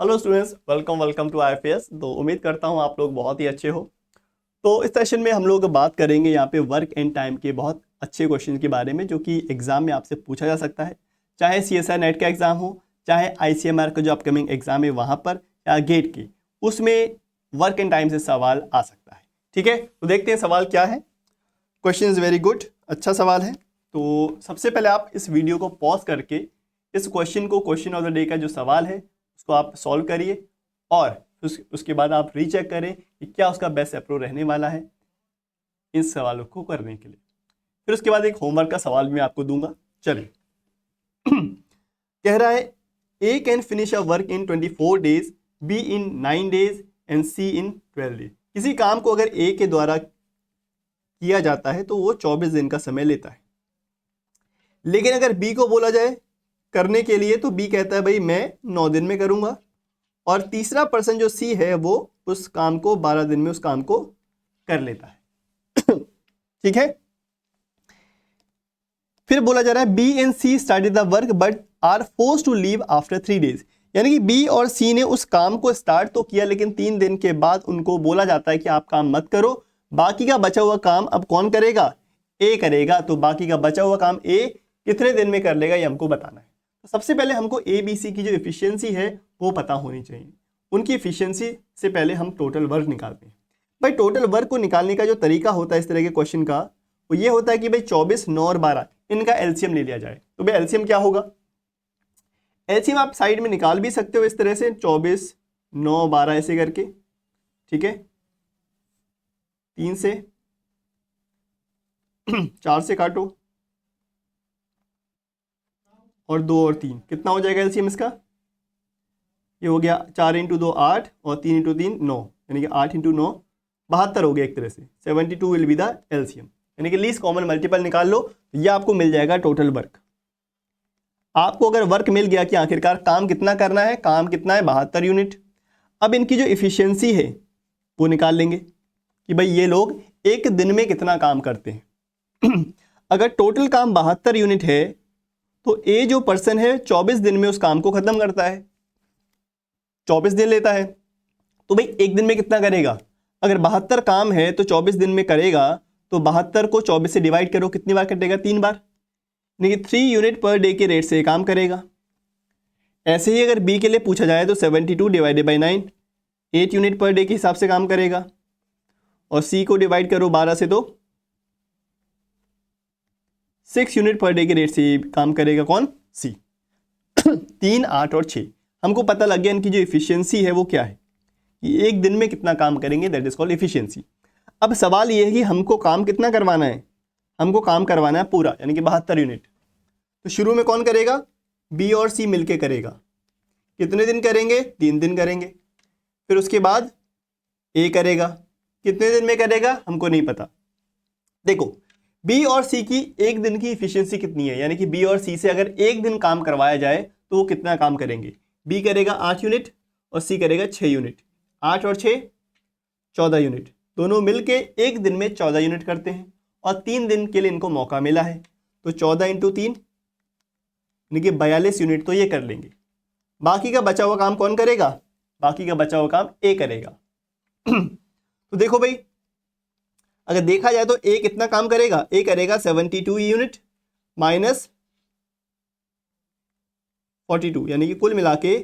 Hello students, welcome to IFS. तो उम्मीद करता हूँ आप लोग बहुत ही अच्छे हो। तो इस सेशन में हम लोग बात करेंगे यहाँ पे वर्क एंड टाइम के बहुत अच्छे क्वेश्चन के बारे में, जो कि एग्जाम में आपसे पूछा जा सकता है। चाहे सीएसआई नेट का एग्जाम हो, चाहे आईसीएमआर का जो अपकमिंग एग्जाम है वहाँ पर, या गेट की, उसमें वर्क एंड टाइम से सवाल आ सकता है। ठीक है, तो देखते हैं सवाल क्या है। क्वेश्चन इज़ वेरी गुड, अच्छा सवाल है। तो सबसे पहले आप इस वीडियो को पॉज करके इस क्वेश्चन को, क्वेश्चन ऑफ द डे का जो सवाल है उसको आप सॉल्व करिए, और उसके बाद आप रीचेक करें कि क्या उसका बेस्ट अप्रोच रहने वाला है इन सवालों को करने के लिए। फिर उसके बाद एक होमवर्क का सवाल भी मैं आपको दूंगा। चलिए कह रहा है A can finish a work in 24 days, B in 9 days and C in 12 days. किसी काम को अगर ए के द्वारा किया जाता है तो वो 24 दिन का समय लेता है, लेकिन अगर बी को बोला जाए करने के लिए तो बी कहता है भाई मैं 9 दिन में करूंगा, और तीसरा पर्सन जो सी है वो उस काम को 12 दिन में उस काम को कर लेता है। ठीक है, फिर बोला जा रहा है B and C started the work but are forced to leave after 3 days. यानी कि बी और सी ने उस काम को स्टार्ट तो किया, लेकिन 3 दिन के बाद उनको बोला जाता है कि आप काम मत करो, बाकी का बचा हुआ काम अब कौन करेगा? ए करेगा। तो बाकी का बचा हुआ काम ए कितने दिन में कर लेगा ये हमको बताना है। तो सबसे पहले हमको ए बी सी की जो एफिशिएंसी है वो पता होनी चाहिए। उनकी एफिशिएंसी से पहले हम टोटल वर्क निकालते हैं। भाई टोटल वर्क को निकालने का जो तरीका होता है इस तरह के क्वेश्चन का, वो ये होता है कि भाई 24, 9 और 12 इनका एलसीएम ले लिया जाए। तो भाई एलसीएम क्या होगा? एलसीएम आप साइड में निकाल भी सकते हो इस तरह से, 24, 9, 12 ऐसे करके। ठीक है, 3 से 4 से काटो, और 2 और 3 कितना हो जाएगा एलसीएम इसका? ये हो गया 4 इंटू 2 8 और 3 इंटू 3 9, यानी कि 8 इंटू 9 72 हो गया एक तरह से। 72 विल बी द एलसीएम, यानी कि लीस्ट कॉमन मल्टीपल निकाल लो, ये आपको मिल जाएगा टोटल वर्क। आपको अगर वर्क मिल गया कि आखिरकार काम कितना करना है, काम कितना है 72 यूनिट। अब इनकी जो इफिशियंसी है वो निकाल लेंगे कि भाई ये लोग एक दिन में कितना काम करते हैं। अगर टोटल काम 72 यूनिट है तो ए जो पर्सन है 24 दिन में उस काम को खत्म करता है, 24 दिन लेता है। तो भाई एक दिन में कितना करेगा? अगर 72 काम है तो 24 दिन में करेगा, तो 72 को 24 से डिवाइड करो, कितनी बार कटेगा? 3 बार, यानी कि 3 यूनिट पर डे के रेट से काम करेगा। ऐसे ही अगर बी के लिए पूछा जाए तो 72 divided by 9, 8 unit per day के हिसाब से काम करेगा। और सी को डिवाइड करो 12 से तो 6 यूनिट पर डे के रेट से काम करेगा। कौन? सी। 3, 8 और 6 हमको पता लग गया इनकी जो इफिशियंसी है वो क्या है, कि एक दिन में कितना काम करेंगे, दैट इज कॉल्ड इफिशियंसी। अब सवाल ये है कि हमको काम कितना करवाना है? हमको काम करवाना है पूरा, यानी कि 72 यूनिट। तो शुरू में कौन करेगा? बी और सी मिलके करेगा। कितने दिन करेंगे? 3 दिन करेंगे। फिर उसके बाद ए करेगा। कितने दिन में करेगा हमको नहीं पता। देखो बी और सी की एक दिन की इफिशियंसी कितनी है, यानी कि बी और सी से अगर एक दिन काम करवाया जाए तो वो कितना काम करेंगे? बी करेगा 8 यूनिट और सी करेगा 6 यूनिट। 8 और 6 14 यूनिट, दोनों मिलके एक दिन में 14 यूनिट करते हैं, और 3 दिन के लिए इनको मौका मिला है। तो 14 इंटू 3 यानी कि 42 यूनिट तो ये कर लेंगे। बाकी का बचा हुआ काम कौन करेगा? बाकी का बचा हुआ काम ए करेगा। तो देखो भाई अगर देखा जाए तो ए कितना काम करेगा? ए करेगा 72 यूनिट माइनस 42, यानी कि कुल मिला के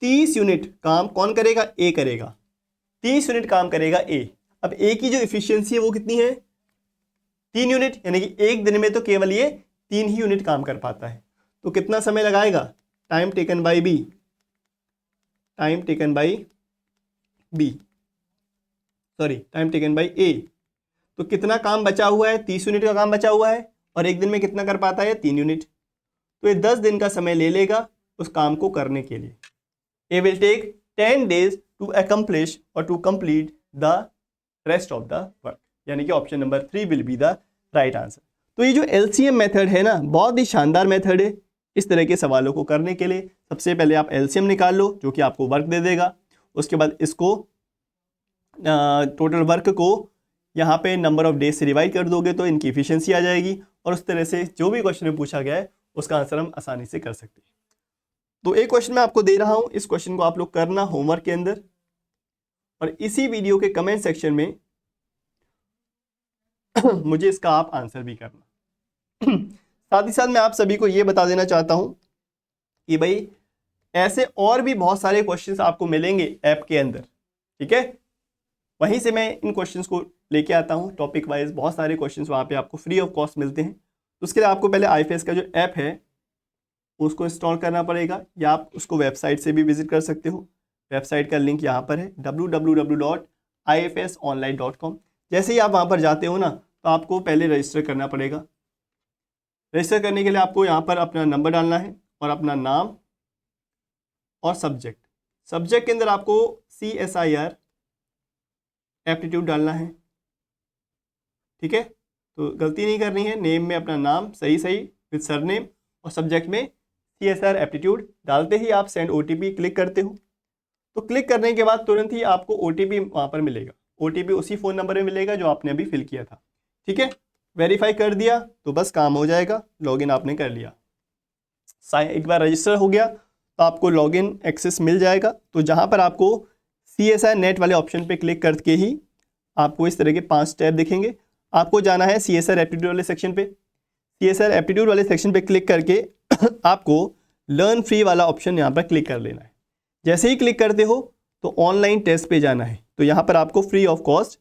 30 यूनिट काम कौन करेगा? ए करेगा। 30 यूनिट काम करेगा ए। अब ए की जो इफिशियंसी है वो कितनी है? 3 यूनिट, यानी कि एक दिन में तो केवल ये 3 ही यूनिट काम कर पाता है। तो कितना समय लगाएगा? Time taken by B, time taken by B, sorry time taken by A. तो कितना काम बचा हुआ है? 30 यूनिट का काम बचा हुआ है, और एक दिन में कितना कर पाता है? 3 यूनिट। तो ये 10 दिन का समय ले लेगा उस काम को करने के लिए। A will take 10 days to accomplish और to complete the rest of the work, यानी कि option number 3 will be the right answer. तो ये जो एलसीएम मेथड है ना, बहुत ही शानदार मेथड है इस तरह के सवालों को करने के लिए। सबसे पहले आप एलसीएम निकाल लो जो कि आपको वर्क दे देगा। उसके बाद इसको टोटल वर्क को यहाँ पे नंबर ऑफ डेज से डिवाइड कर दोगे तो इनकी इफिशियंसी आ जाएगी, और उस तरह से जो भी क्वेश्चन में पूछा गया है उसका आंसर हम आसानी से कर सकते हैं। तो एक क्वेश्चन मैं आपको दे रहा हूं, इस क्वेश्चन को आप लोग करना होमवर्क के अंदर, और इसी वीडियो के कमेंट सेक्शन में मुझे इसका आप आंसर भी करना। साथ ही साथ मैं आप सभी को यह बता देना चाहता हूं कि भाई ऐसे और भी बहुत सारे क्वेश्चंस आपको मिलेंगे ऐप के अंदर, ठीक है। वहीं से मैं इन क्वेश्चंस को लेके आता हूं, टॉपिक वाइज बहुत सारे क्वेश्चंस वहां पे आपको फ्री ऑफ कॉस्ट मिलते हैं। तो उसके लिए आपको पहले IFS का जो ऐप है उसको इंस्टॉल करना पड़ेगा, या आप उसको वेबसाइट से भी विजिट कर सकते हो। वेबसाइट का लिंक यहाँ पर है www.ifsonline.com। जैसे ही आप वहाँ पर जाते हो ना, तो आपको पहले रजिस्टर करना पड़ेगा। रजिस्टर करने के लिए आपको यहाँ पर अपना नंबर डालना है और अपना नाम और सब्जेक्ट। सब्जेक्ट के अंदर आपको CSIR एप्टीट्यूड डालना है, ठीक है। तो गलती नहीं करनी है, नेम में अपना नाम सही विद सरनेम, और सब्जेक्ट में CSIR एप्टीट्यूड डालते ही आप सेंड OTP क्लिक करते हो। तो क्लिक करने के बाद तुरंत ही आपको OTP वहाँ पर मिलेगा। OTP उसी फ़ोन नंबर में मिलेगा जो आपने अभी फिल किया था, ठीक है। वेरीफाई कर दिया तो बस काम हो जाएगा, लॉगिन आपने कर लिया। एक बार रजिस्टर हो गया तो आपको लॉगिन एक्सेस मिल जाएगा। तो जहाँ पर आपको CSIR नेट वाले ऑप्शन पे क्लिक करके ही आपको इस तरह के 5 टैब दिखेंगे। आपको जाना है CSIR एप्टीट्यूड वाले सेक्शन पे। CSIR एप्टीट्यूड वाले सेक्शन पे क्लिक करके आपको लर्न फ्री वाला ऑप्शन यहाँ पर क्लिक कर लेना है। जैसे ही क्लिक करते हो तो ऑनलाइन टेस्ट पे जाना है। तो यहाँ पर आपको free of cost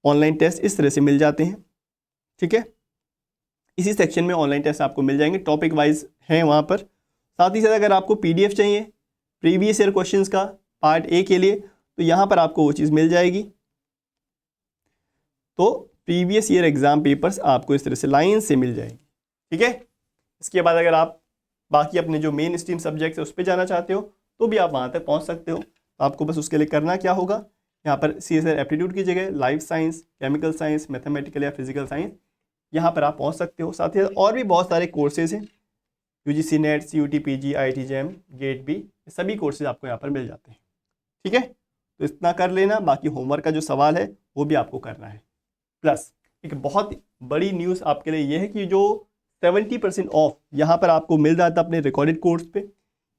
online test इस तरह से मिल जाते हैं, ठीक है। इसी सेक्शन में ऑनलाइन टेस्ट आपको मिल जाएंगे, टॉपिक वाइज हैं वहाँ पर। साथ ही साथ अगर आपको PDF चाहिए प्रीवियस ईयर क्वेश्चंस का पार्ट A के लिए, तो यहाँ पर आपको वो चीज़ मिल जाएगी। तो प्रीवियस ईयर एग्जाम पेपर्स आपको इस तरह से लाइन से मिल जाएंगे, ठीक है। इसके बाद अगर आप बाकी अपने जो मेन स्ट्रीम सब्जेक्ट्स है उस पर जाना चाहते हो तो भी आप वहाँ तक पहुँच सकते हो। तो आपको बस उसके लिए करना क्या होगा, यहाँ पर CSIR एप्टीट्यूड की जगह life science, chemical science, mathematical या फिजिकल साइंस, यहाँ पर आप पहुँच सकते हो। साथ ही और भी बहुत सारे कोर्सेज हैं, UGC net, CUT PG, IIT JAM, GATE B, सभी कोर्सेज आपको यहाँ पर मिल जाते हैं, ठीक है। तो इतना कर लेना, बाकी होमवर्क का जो सवाल है वो भी आपको करना है। प्लस एक बहुत बड़ी न्यूज़ आपके लिए ये है कि जो 70% ऑफ यहाँ पर आपको मिल रहा था अपने रिकॉर्डेड कोर्स पे,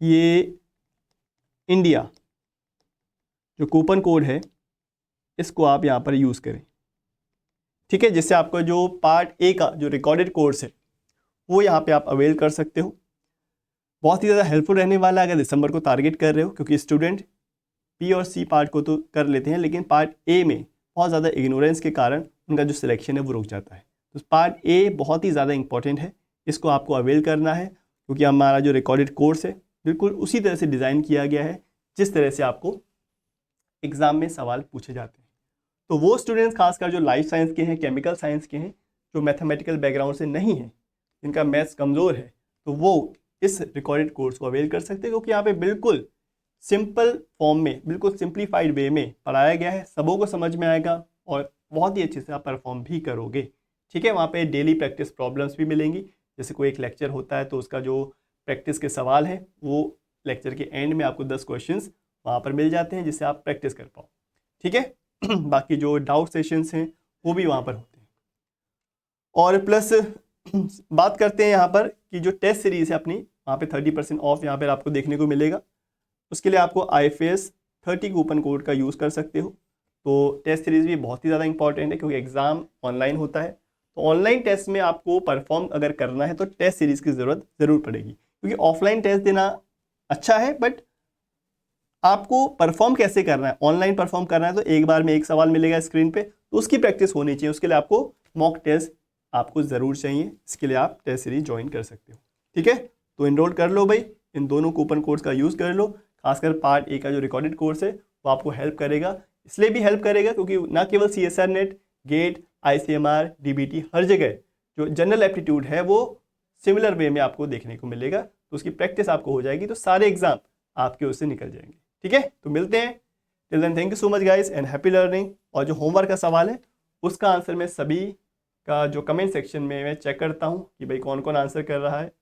ये इंडिया जो कूपन कोड है इसको आप यहाँ पर यूज़ करें, ठीक है। जिससे आपका जो पार्ट A का जो रिकॉर्डेड कोर्स है वो यहाँ पे आप अवेल कर सकते हो। बहुत ही ज़्यादा हेल्पफुल रहने वाला है अगर दिसंबर को टारगेट कर रहे हो, क्योंकि स्टूडेंट B और C पार्ट को तो कर लेते हैं, लेकिन पार्ट A में बहुत ज़्यादा इग्नोरेंस के कारण उनका जो सिलेक्शन है वो रुक जाता है। तो पार्ट A बहुत ही ज़्यादा इंपॉर्टेंट है, इसको आपको अवेल करना है, क्योंकि हमारा जो रिकॉर्डेड कोर्स है बिल्कुल उसी तरह से डिज़ाइन किया गया है जिस तरह से आपको एग्ज़ाम में सवाल पूछे जाते हैं। तो वो स्टूडेंट्स खासकर जो लाइफ साइंस के हैं, केमिकल साइंस के हैं, जो मैथमेटिकल बैकग्राउंड से नहीं हैं, जिनका मैथ्स कमज़ोर है, तो वो इस रिकॉर्डेड कोर्स को अवेल कर सकते हैं, क्योंकि यहाँ पे बिल्कुल सिंपल फॉर्म में, बिल्कुल सिंप्लीफाइड वे में पढ़ाया गया है, सबों को समझ में आएगा और बहुत ही अच्छे से आप परफॉर्म भी करोगे, ठीक है। वहाँ पे डेली प्रैक्टिस प्रॉब्लम्स भी मिलेंगी, जैसे कोई एक लेक्चर होता है तो उसका जो प्रैक्टिस के सवाल है वो लेक्चर के एंड में आपको 10 क्वेश्चंस वहाँ पर मिल जाते हैं जिससे आप प्रैक्टिस कर पाओ, ठीक है। बाकी जो डाउट सेशंस हैं वो भी वहाँ पर होते हैं। और प्लस बात करते हैं यहाँ पर कि जो टेस्ट सीरीज़ है अपनी, वहाँ पे 30% ऑफ यहाँ पर आपको देखने को मिलेगा। उसके लिए आपको IFS 30 कूपन कोड का यूज़ कर सकते हो। तो टेस्ट सीरीज़ भी बहुत ही ज़्यादा इंपॉर्टेंट है, क्योंकि एग्ज़ाम ऑनलाइन होता है। तो ऑनलाइन टेस्ट में आपको परफॉर्म अगर करना है तो टेस्ट सीरीज़ की ज़रूरत ज़रूर पड़ेगी, क्योंकि ऑफलाइन टेस्ट देना अच्छा है, बट आपको परफॉर्म कैसे करना है, ऑनलाइन परफॉर्म करना है तो एक बार में एक सवाल मिलेगा स्क्रीन पे, तो उसकी प्रैक्टिस होनी चाहिए। उसके लिए आपको मॉक टेस्ट आपको ज़रूर चाहिए, इसके लिए आप टेस्ट सीरीज ज्वाइन कर सकते हो, ठीक है। तो इनरोल कर लो भाई, इन दोनों कूपन कोड्स का यूज़ कर लो। खासकर पार्ट A का जो रिकॉर्डेड कोर्स है वो आपको हेल्प करेगा, इसलिए भी हेल्प करेगा क्योंकि ना केवल CSIR NET, GATE, ICMR, DBT, हर जगह जो जनरल एप्टीट्यूड है वो सिमिलर वे में आपको देखने को मिलेगा, तो उसकी प्रैक्टिस आपको हो जाएगी, तो सारे एग्जाम आपके उससे निकल जाएंगे, ठीक है। तो मिलते हैं, till then thank you so much guys and happy learning. और जो होमवर्क का सवाल है उसका आंसर मैं सभी का जो कमेंट सेक्शन में मैं चेक करता हूँ कि भाई कौन कौन आंसर कर रहा है,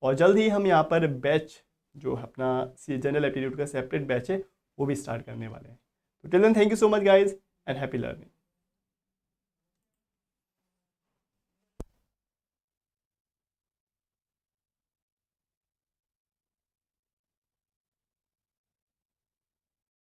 और जल्द ही हम यहाँ पर बैच जो अपना जनरल एप्टीट्यूड का सेपरेट बैच है वो भी स्टार्ट करने वाले हैं। तो till then thank you so much guys and happy learning.